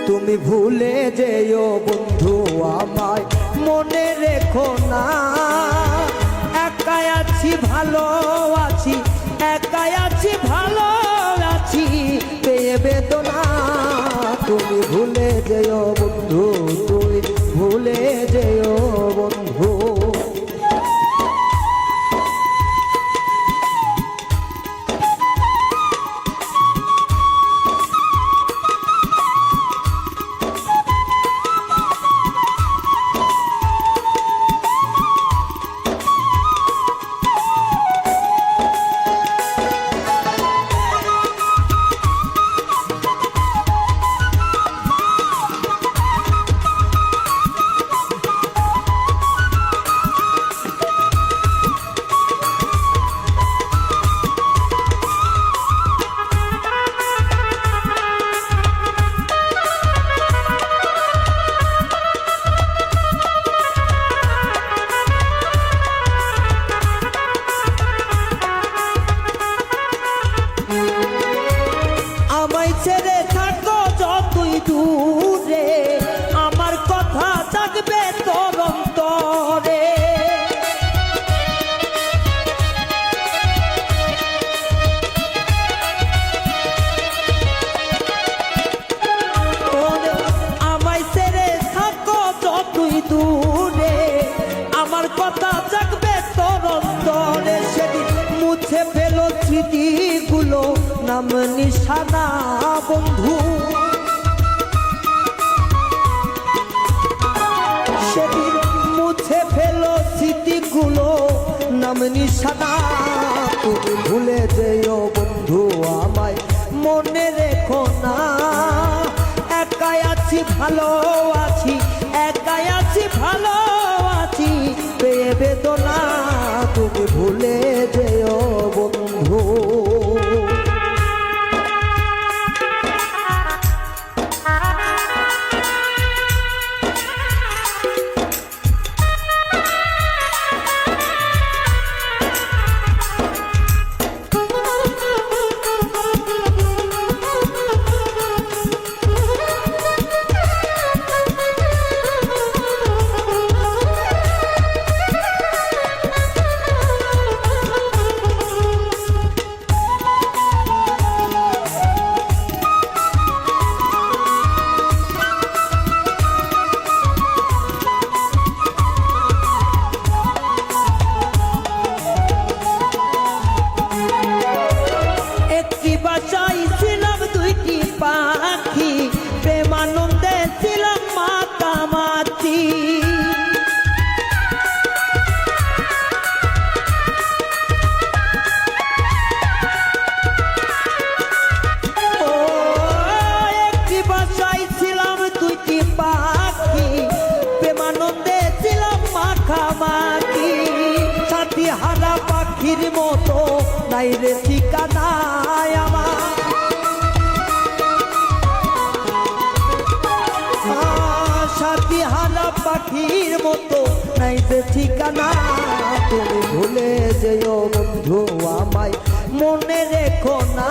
তুমি ভুলে যেও বন্ধু আমায় মনে রেখো না। একাই আছি ভালো আছি, একাই আছি ভালো আছি পেয়ে বেদনা। তুমি ভুলে যেও বন্ধু, তুমি ভুলে যেও বন্ধু। ছেড়ে থাকো যতই দূরে, আমার কথা জাগবে তোর অন্তরে। আমায় ছেড়ে থাকো যতই দূরে, আমার কথা জাগবে তোর অন্তরে। সেদিন মুছে ফেলো স্মৃতিগুলো, নাম নিশানা বন্ধু। সেদিন মুছে ফেলো স্মৃতিগুলো, নাম নিশানা। তুমি ভুলে যেও বন্ধু আমায় মনে রেখো না। একাই আছি ভালো আছি, একাই আছি ভালো আছি পেয়ে বেদনা। তুমি ভুলে যেও বন্ধু। চাইছিলাম দুইটি পাখি, প্রেমানন্দে ছিলাম মাতামাতি। একটি বাসায় ছিলাম দুইটি পাখি, প্রেমানন্দে ছিলাম মাখামাখি। সাথী হারা পাখির মতো নাই রে ঠিকানায় আমার। সাথী হারা পাখির মতো নাই যে ঠিকানা। তুমি ভুলে যেও বন্ধু আমায় মনে রেখো না।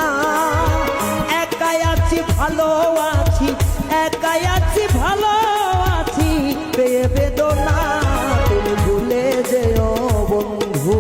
একাই আছি ভালো আছি, একাই আছি ভালো আছি পেয়ে বেদনা। তুমি ভুলে যেও বন্ধু।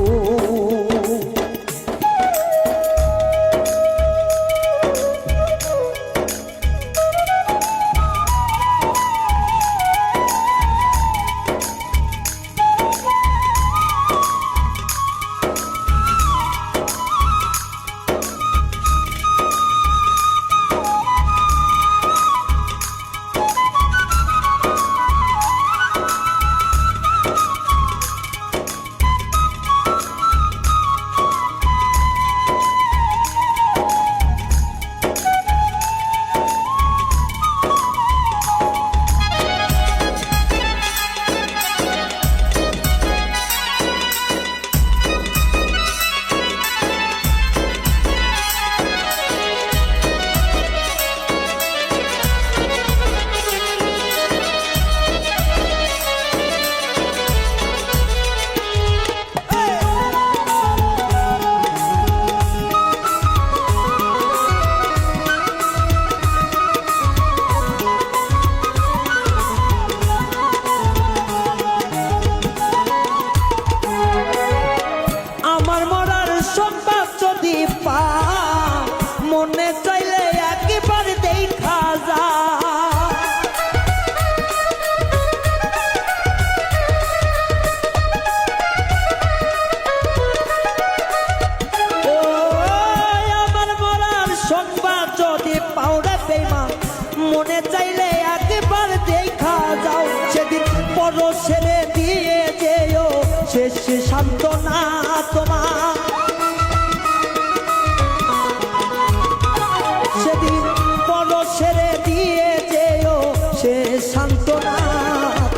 চাইলে একবার দেখা যাও, সেদিন পরশের দিয়ে যেও শেষ সান্ত্বনা তোমার। সেদিন পরশের দিয়ে যেও শেষ সান্ত্বনা,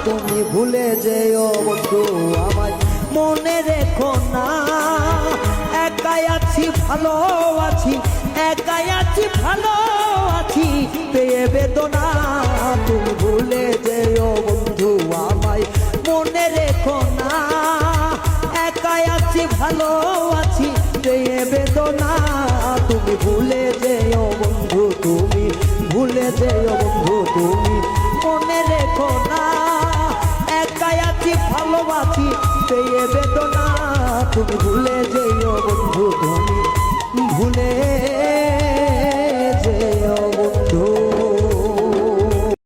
তুমি ভুলে যেও বন্ধু আমায় মনে রেখো না। একাই আছি ভালো আছি, একাই আছি ভালো আছি পেয়ে বেদনা, তুমি ভুলে যেও বন্ধু আমায় মনে রেখো না। একাই আছি ভালো আছি পেয়ে বেদনা, তুমি ভুলে যেও বন্ধু, তুমি ভুলে যেও বন্ধু, তুমি মনে রেখো না। একাই আছি ভালো আছি পেয়ে বেদনা, তুমি ভুলে যেও বন্ধু, তুমি ভুলে